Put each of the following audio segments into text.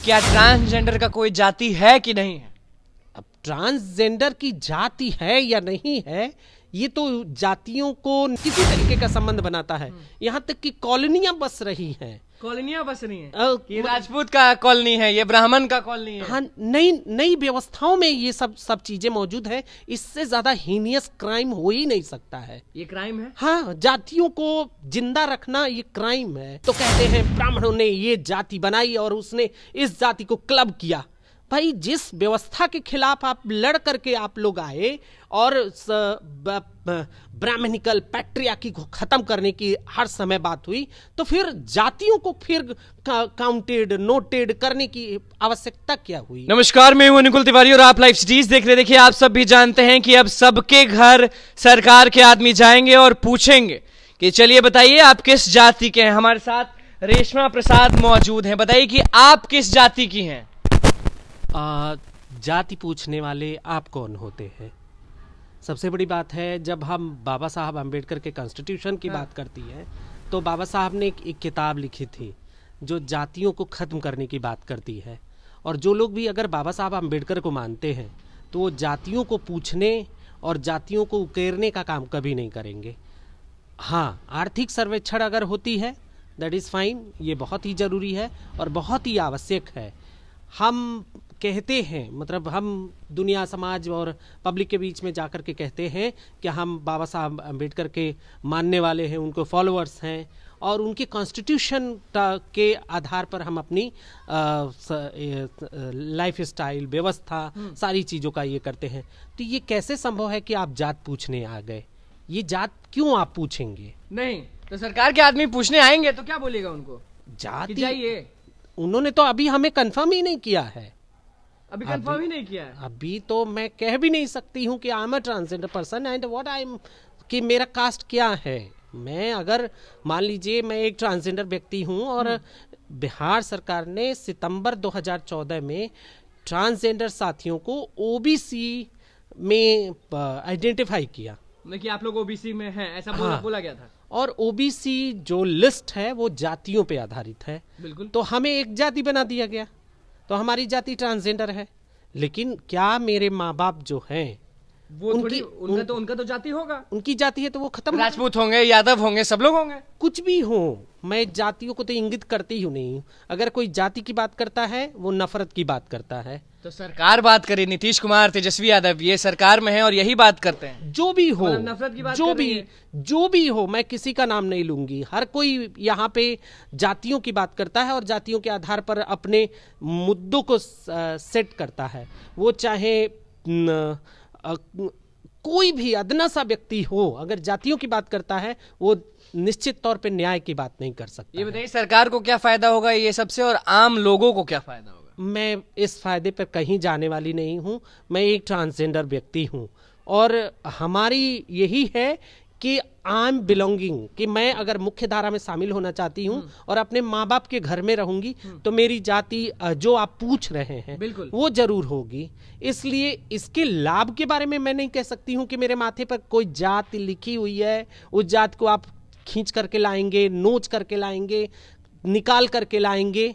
क्या ट्रांसजेंडर का कोई जाति है कि नहीं है? अब ट्रांसजेंडर की जाति है या नहीं है, ये तो जातियों को किसी तरीके का संबंध बनाता है। यहाँ तक कि कॉलोनियां बस रही हैं। कॉलोनियां बस रही हैं। ये राजपूत का कॉलोनी है, ये ब्राह्मण का कॉलोनी है। हाँ, नई नई व्यवस्थाओं में ये सब चीजें मौजूद है। इससे ज्यादा हीनियस क्राइम हो ही नहीं सकता है। ये क्राइम है। हाँ, जातियों को जिंदा रखना ये क्राइम है। तो कहते हैं ब्राह्मणों ने ये जाति बनाई और उसने इस जाति को क्लब किया। भाई, जिस व्यवस्था के खिलाफ आप लड़ करके आप लोग आए और ब्राह्मणिकल पैट्रियार्की को खत्म करने की हर समय बात हुई, तो फिर जातियों को फिर काउंटेड नोटेड करने की आवश्यकता क्या हुई? नमस्कार, मैं हूं अनुकुल तिवारी और आप लाइव सिटीज देख रहे। देखिए, आप सब भी जानते हैं कि अब सबके घर सरकार के आदमी जाएंगे और पूछेंगे कि चलिए बताइए आप किस जाति के हैं। हमारे साथ रेशमा प्रसाद मौजूद हैं। बताइए कि आप किस जाति की हैं? जाति पूछने वाले आप कौन होते हैं? सबसे बड़ी बात है, जब हम बाबा साहब अम्बेडकर के कॉन्स्टिट्यूशन की बात करती है, तो बाबा साहब ने एक किताब लिखी थी जो जातियों को ख़त्म करने की बात करती है। और जो लोग भी अगर बाबा साहब अम्बेडकर को मानते हैं तो वो जातियों को पूछने और जातियों को उकेरने का काम कभी नहीं करेंगे। हाँ, आर्थिक सर्वेक्षण अगर होती है, दैट इज़ फाइन, ये बहुत ही ज़रूरी है और बहुत ही आवश्यक है। हम कहते हैं, मतलब हम दुनिया, समाज और पब्लिक के बीच में जाकर के कहते हैं कि हम बाबा साहब अम्बेडकर के मानने वाले हैं, उनको फॉलोअर्स हैं और उनके कॉन्स्टिट्यूशन के आधार पर हम अपनी लाइफ स्टाइल, व्यवस्था, सारी चीज़ों का ये करते हैं। तो ये कैसे संभव है कि आप जात पूछने आ गए? ये जात क्यों आप पूछेंगे? नहीं तो सरकार के आदमी पूछने आएंगे तो क्या बोलेगा उनको? जाति जाइए। उन्होंने तो अभी हमें कंफर्म ही नहीं किया है। अभी कंफर्म ही नहीं किया है। अभी तो मैं कह भी नहीं सकती हूँ कि आई am a transgender person and what I am, कि मेरा कास्ट क्या है। मैं अगर मान लीजिए मैं एक ट्रांसजेंडर व्यक्ति हूँ और बिहार सरकार ने सितंबर 2014 में ट्रांसजेंडर साथियों को ओबीसी में आइडेंटिफाई किया। कि आप लोग ओबीसी में हैं, ऐसा बोला गया था। और ओबीसी जो लिस्ट है वो जातियों पे आधारित है। बिल्कुल। तो हमें एक जाति बना दिया गया, तो हमारी जाति ट्रांसजेंडर है। लेकिन क्या मेरे माँ बाप जो हैं वो उनका तो जाति होगा, उनकी जाति है तो वो खत्म, राजपूत होंगे, यादव होंगे, सब लोग होंगे, कुछ भी हो। मैं जातियों को तो इंगित करती ही नहीं। अगर कोई जाति की बात करता है वो नफरत की बात करता है। तो सरकार बात करे, नीतीश कुमार, तेजस्वी यादव, ये सरकार में है और यही बात करते हैं। जो भी हो, नफरत की बात जो भी हो, मैं किसी का नाम नहीं लूंगी। हर कोई यहाँ पे जातियों की बात करता है और जातियों के आधार पर अपने मुद्दों को सेट करता है। वो चाहे कोई भी अदना सा व्यक्ति हो, अगर जातियों की बात करता है वो निश्चित तौर पे न्याय की बात नहीं कर सकता। ये बताइए सरकार को क्या फायदा होगा ये सबसे और आम लोगों को क्या फायदा होगा? मैं इस फायदे पर कहीं जाने वाली नहीं हूँ। मैं एक ट्रांसजेंडर व्यक्ति हूँ और हमारी यही है कि आई एम बिलोंगिंग, कि मैं अगर मुख्य धारा में शामिल होना चाहती हूँ और अपने माँ बाप के घर में रहूंगी तो मेरी जाति जो आप पूछ रहे हैं बिल्कुल वो जरूर होगी। इसलिए इसके लाभ के बारे में मैं नहीं कह सकती हूँ कि मेरे माथे पर कोई जाति लिखी हुई है, उस जात को आप खींच करके लाएंगे, नोच करके लाएंगे, निकाल करके लाएंगे।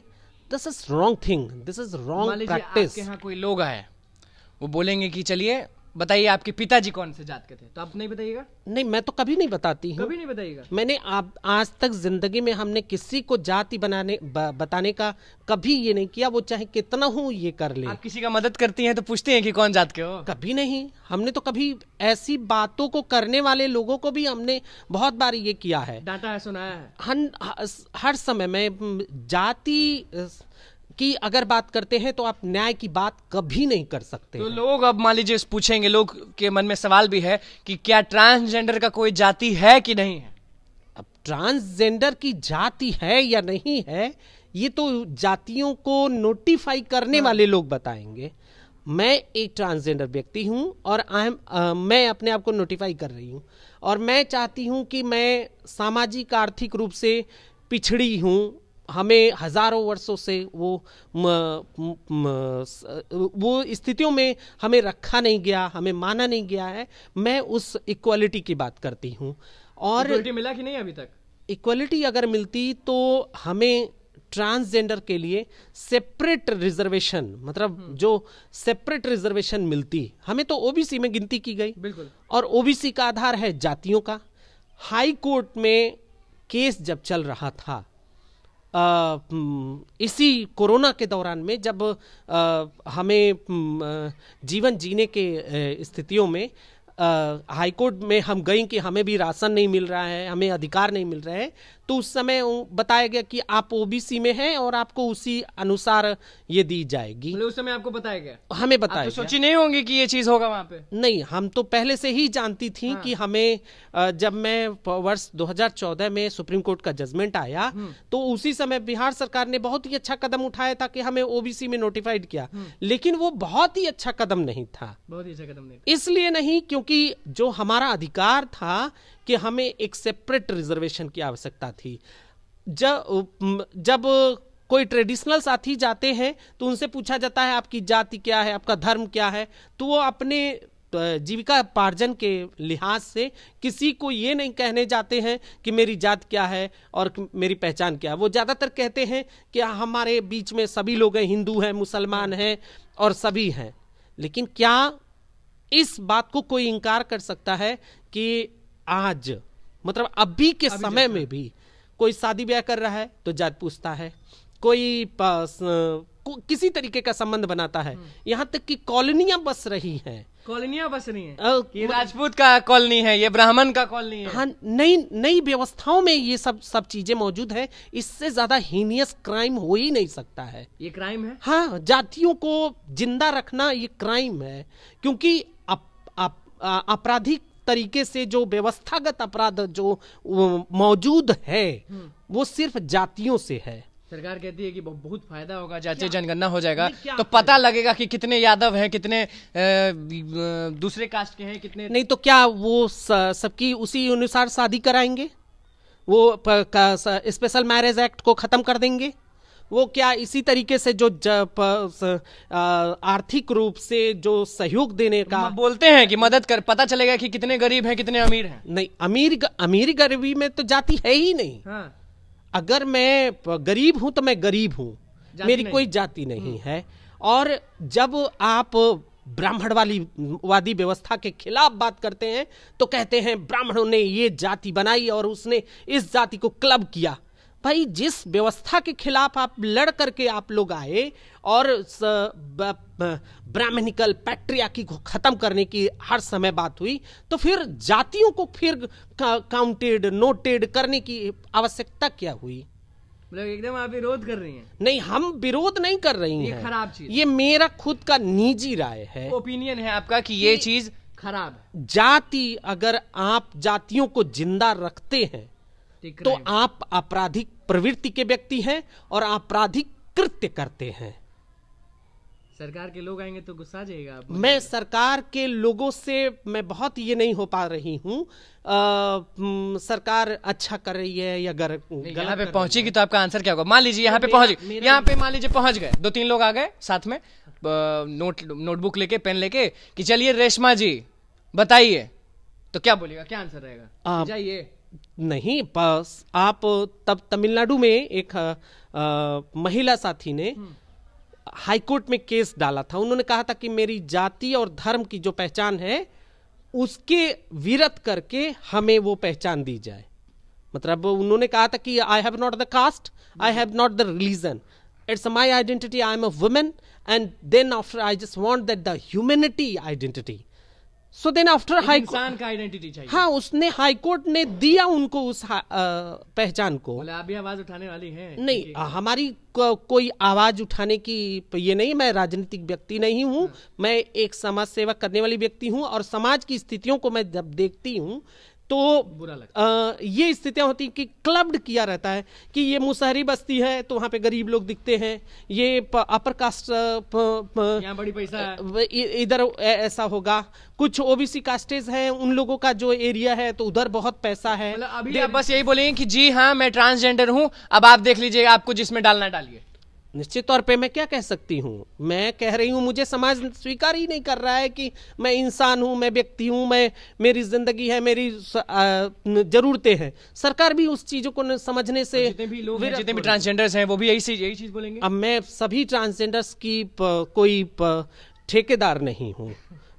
This is wrong thing, this is wrong practice. आपके यहाँ कोई लोग आए, वो बोलेंगे कि चलिए बताइए आपके पिताजी कौन से जात के थे, तो आप नहीं बताइएगा? नहीं, मैं तो कभी नहीं बताती हूँ। कभी नहीं बताइएगा? मैंने आज तक जिंदगी में हमने किसी को जाति बताने का कभी ये नहीं किया, वो चाहे कितना हो ये कर ले। आप किसी का मदद करती हैं तो पूछते हैं कि कौन जात के हो? कभी नहीं। हमने तो कभी ऐसी बातों को करने वाले लोगों को भी हमने बहुत बार ये किया है, डांटा है, सुनाया है। हर समय में जाति की अगर बात करते हैं तो आप न्याय की बात कभी नहीं कर सकते। तो लोग अब मान लीजिए पूछेंगे, लोग के मन में सवाल भी है कि क्या ट्रांसजेंडर का कोई जाति है कि नहीं है? अब ट्रांसजेंडर की जाति है या नहीं है ये तो जातियों को नोटिफाई करने वाले लोग बताएंगे। मैं एक ट्रांसजेंडर व्यक्ति हूं और मैं अपने आप को नोटिफाई कर रही हूं और मैं चाहती हूं कि मैं सामाजिक आर्थिक रूप से पिछड़ी हूं। हमें हजारों वर्षों से वो स्थितियों में हमें रखा नहीं गया, हमें माना नहीं गया है। मैं उस इक्वालिटी की बात करती हूँ। और इक्वालिटी मिला कि नहीं अभी तक? इक्वालिटी अगर मिलती तो हमें ट्रांसजेंडर के लिए सेपरेट रिजर्वेशन, मतलब जो सेपरेट रिजर्वेशन मिलती, हमें तो ओबीसी में गिनती की गई, बिल्कुल, और ओबीसी का आधार है जातियों का। हाई कोर्ट में केस जब चल रहा था इसी कोरोना के दौरान में, जब हमें जीवन जीने के स्थितियों में हाई कोर्ट में हम गए कि हमें भी राशन नहीं मिल रहा है, हमें अधिकार नहीं मिल रहे हैं, तो उस समय बताया गया कि आप ओबीसी में हैं और आपको उसी अनुसार ये दी जाएगी। मतलब उस समय आपको बताया गया? हमें बताया तो गया। सोची नहीं होंगी कि ये चीज होगा वहां पे? नहीं, हम तो पहले से ही जानती थी कि हमें जब मैं वर्ष 2014 में सुप्रीम कोर्ट का जजमेंट आया तो उसी समय बिहार सरकार ने बहुत ही अच्छा कदम उठाया था कि हमें ओबीसी में नोटिफाइड किया, लेकिन वो बहुत ही अच्छा कदम नहीं था। बहुत ही अच्छा कदम नहीं। इसलिए नहीं क्योंकि जो हमारा अधिकार था कि हमें एक सेपरेट रिजर्वेशन की आवश्यकता थी। जब कोई ट्रेडिशनल साथी जाते हैं तो उनसे पूछा जाता है आपकी जाति क्या है, आपका धर्म क्या है, तो वो अपने जीविका पार्जन के लिहाज से किसी को ये नहीं कहने जाते हैं कि मेरी जात क्या है और मेरी पहचान क्या है। वो ज़्यादातर कहते हैं कि हमारे बीच में सभी लोग हैं, हिंदू हैं, मुसलमान हैं और सभी हैं। लेकिन क्या इस बात को कोई इनकार कर सकता है कि आज मतलब अभी के समय में भी कोई शादी ब्याह कर रहा है तो जात पूछता है, कोई किसी तरीके का संबंध बनाता है, यहाँ तक कि कॉलोनियां बस रही हैं। कॉलोनियां बस रही हैं? ये राजपूत का कॉलोनी है, ये ब्राह्मण का कॉलोनी है। हाँ, नई व्यवस्थाओं में ये सब चीजें मौजूद है। इससे ज्यादा हीनियस क्राइम हो ही नहीं सकता है। ये क्राइम है? हाँ, जातियों को जिंदा रखना ये क्राइम है, क्योंकि आपराधिक तरीके से जो व्यवस्थागत अपराध जो मौजूद है वो सिर्फ जातियों से है। सरकार कहती है कि बहुत फायदा होगा, जातीय जनगणना हो जाएगा तो पता लगेगा कि कितने यादव हैं, कितने दूसरे कास्ट के हैं, कितने नहीं। तो क्या वो सबकी उसी अनुसार शादी कराएंगे? वो स्पेशल मैरिज एक्ट को खत्म कर देंगे? वो क्या इसी तरीके से जो आर्थिक रूप से जो सहयोग देने का बोलते हैं कि मदद कर, पता चलेगा कि कितने गरीब हैं, कितने अमीर हैं? नहीं, अमीर गरीबी में तो जाति है ही नहीं। हाँ। अगर मैं गरीब हूं तो मैं गरीब हूं, मेरी कोई जाति नहीं है। और जब आप ब्राह्मणवादी व्यवस्था के खिलाफ बात करते हैं तो कहते हैं ब्राह्मणों ने ये जाति बनाई और उसने इस जाति को क्लब किया। भाई, जिस व्यवस्था के खिलाफ आप लड़ करके आप लोग आए और ब्राह्मणिकल पैट्रियार्की को खत्म करने की हर समय बात हुई, तो फिर जातियों को फिर काउंटेड नोटेड करने की आवश्यकता क्या हुई? मतलब एकदम आप विरोध कर रही हैं? नहीं, हम विरोध नहीं कर रही हैं। ये खराब चीज, ये मेरा खुद का निजी राय है, ओपिनियन है आपका कि ये चीज खराब है। जाति, अगर आप जातियों को जिंदा रखते हैं तो आप आपराधिक प्रवृत्ति के व्यक्ति हैं और आपराधिक कृत्य करते हैं। सरकार के लोग आएंगे तो गुस्सा आ जाएगा। मैं सरकार के लोगों से मैं बहुत ये नहीं हो पा रही हूँ। सरकार अच्छा कर रही है या गलत यहाँ पे पहुंचेगी तो आपका आंसर क्या होगा? मान लीजिए यहाँ पे पहुंच, यहाँ पे मान लीजिए पहुंच गए, 2-3 लोग आ गए साथ में नोटबुक लेके, पेन लेके कि चलिए रेशमा जी बताइए, तो क्या बोलेगा, क्या आंसर रहेगा? जाइए नहीं, बस आप तब तमिलनाडु में एक महिला साथी ने हाईकोर्ट में केस डाला था। उन्होंने कहा था कि मेरी जाति और धर्म की जो पहचान है उसके विरत करके हमें वो पहचान दी जाए। मतलब उन्होंने कहा था कि I have not the caste, I have not the religion, it's my identity, I am a women, and then after I just want that the humanity identity. So then after हाई इंसान का आइडेंटिटी चाहिए। हाँ, उसने high court ने दिया उनको उस पहचान को। आप भी आवाज उठाने वाली हैं? नहीं, हमारी कोई आवाज उठाने की ये नहीं। मैं राजनीतिक व्यक्ति नहीं हूँ, मैं एक समाज सेवा करने वाली व्यक्ति हूँ और समाज की स्थितियों को मैं जब देखती हूँ तो बुरा लगता है। ये स्थितियां होती कि क्लब्ड किया रहता है कि ये मुसहरी बस्ती है तो वहाँ पे गरीब लोग दिखते हैं, ये अपर कास्ट यहाँ बड़ी पैसा है, इधर ऐसा होगा। कुछ ओबीसी कास्टेज हैं, उन लोगों का जो एरिया है तो उधर बहुत पैसा है। अभी आप बस यही बोलेंगे कि जी हाँ मैं ट्रांसजेंडर हूँ, अब आप देख लीजिए आपको जिसमें डालना डालिए। निश्चित तौर पे मैं क्या कह सकती हूँ, मैं कह रही हूँ मुझे समाज स्वीकार ही नहीं कर रहा है कि मैं इंसान हूँ, मैं व्यक्ति हूँ, मैं मेरी जिंदगी है, मेरी जरूरतें हैं। सरकार भी उस चीजों को समझने से, जितने भी लोग हैं, जितने भी ट्रांसजेंडर्स हैं वो भी यही चीज बोलेंगे। अब मैं सभी ट्रांसजेंडर्स की कोई ठेकेदार नहीं हूँ,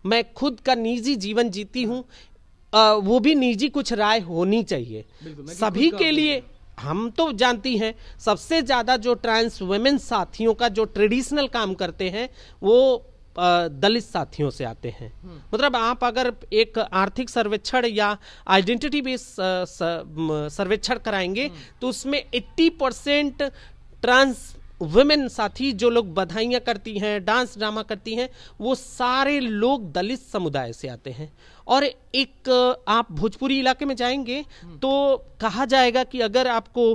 मैं खुद का निजी जीवन जीती हूँ, वो भी निजी कुछ राय होनी चाहिए सभी के लिए। हम तो जानती हैं सबसे ज्यादा जो ट्रांस वुमेन साथियों का जो ट्रेडिशनल काम करते हैं वो दलित साथियोयों से आते हैं। मतलब आप अगर एक आर्थिक सर्वेक्षण या आइडेंटिटी बेस्ड सर्वेक्षण कराएंगे तो उसमें 80% ट्रांस वुमेन साथी जो लोग बधाइयाँ करती हैं, डांस ड्रामा करती हैं, वो सारे लोग दलित समुदाय से आते हैं। और एक आप भोजपुरी इलाके में जाएंगे तो कहा जाएगा कि अगर आपको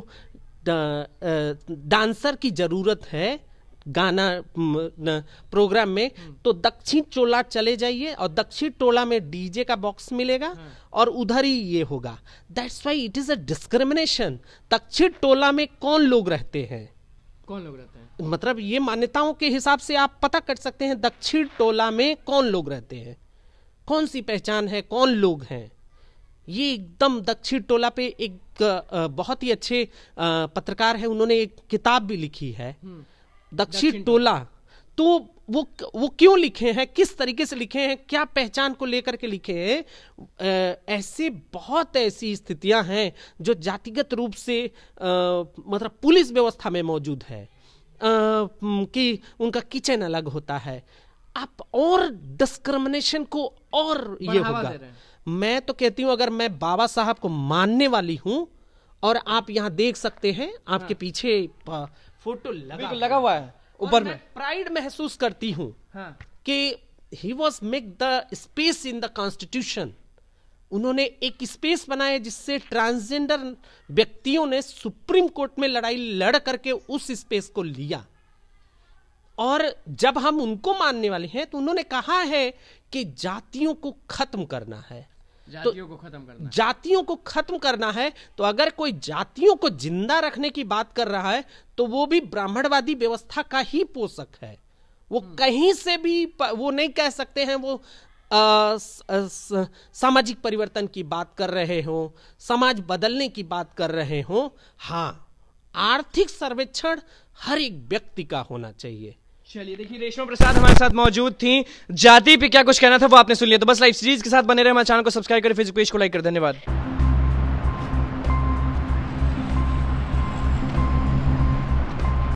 डांसर की जरूरत है गाना प्रोग्राम में तो दक्षिण टोला चले जाइए और दक्षिण टोला में डीजे का बॉक्स मिलेगा और उधर ही ये होगा। That's why it is a discrimination. दक्षिण टोला में कौन लोग रहते हैं, कौन लोग रहते हैं, मतलब ये मान्यताओं के हिसाब से आप पता कर सकते हैं दक्षिण टोला में कौन लोग रहते हैं, कौन सी पहचान है, कौन लोग हैं। ये एकदम दक्षिण टोला पे एक बहुत ही अच्छे पत्रकार है, उन्होंने एक किताब भी लिखी है दक्षिण टोला। तो वो क्यों लिखे हैं, किस तरीके से लिखे हैं, क्या पहचान को लेकर के लिखे हैं। ऐसे बहुत ऐसी स्थितियां हैं जो जातिगत रूप से मतलब पुलिस व्यवस्था में मौजूद है कि उनका किचन अलग होता है। आप और डिस्क्रिमिनेशन को और ये होगा। मैं तो कहती हूं अगर मैं बाबा साहब को मानने वाली हूं, और आप यहां देख सकते हैं आपके पीछे फोटो लगा हुआ है ऊपर में, प्राइड महसूस करती हूं कि he was make the space in the constitution. उन्होंने एक स्पेस बनाया जिससे ट्रांसजेंडर व्यक्तियों ने सुप्रीम कोर्ट में लड़ाई लड़ करके उस स्पेस को लिया। और जब हम उनको मानने वाले हैं तो उन्होंने कहा है कि जातियों को खत्म करना है, जातियों को खत्म करना है। तो अगर कोई जातियों को जिंदा रखने की बात कर रहा है तो वो भी ब्राह्मणवादी व्यवस्था का ही पोषक है। वो कहीं से भी वो नहीं कह सकते हैं वो सामाजिक परिवर्तन की बात कर रहे हो, समाज बदलने की बात कर रहे हो। हाँ, आर्थिक सर्वेक्षण हर एक व्यक्ति का होना चाहिए। चलिए देखिए, रेशमा प्रसाद हमारे साथ मौजूद थी। जाति पे क्या कुछ कहना था वो आपने सुन लिया। तो बस लाइव सीरीज के साथ बने रहे, हमारे चैनल को सब्सक्राइब करें, फेसबुक पेज को लाइक करें। धन्यवाद।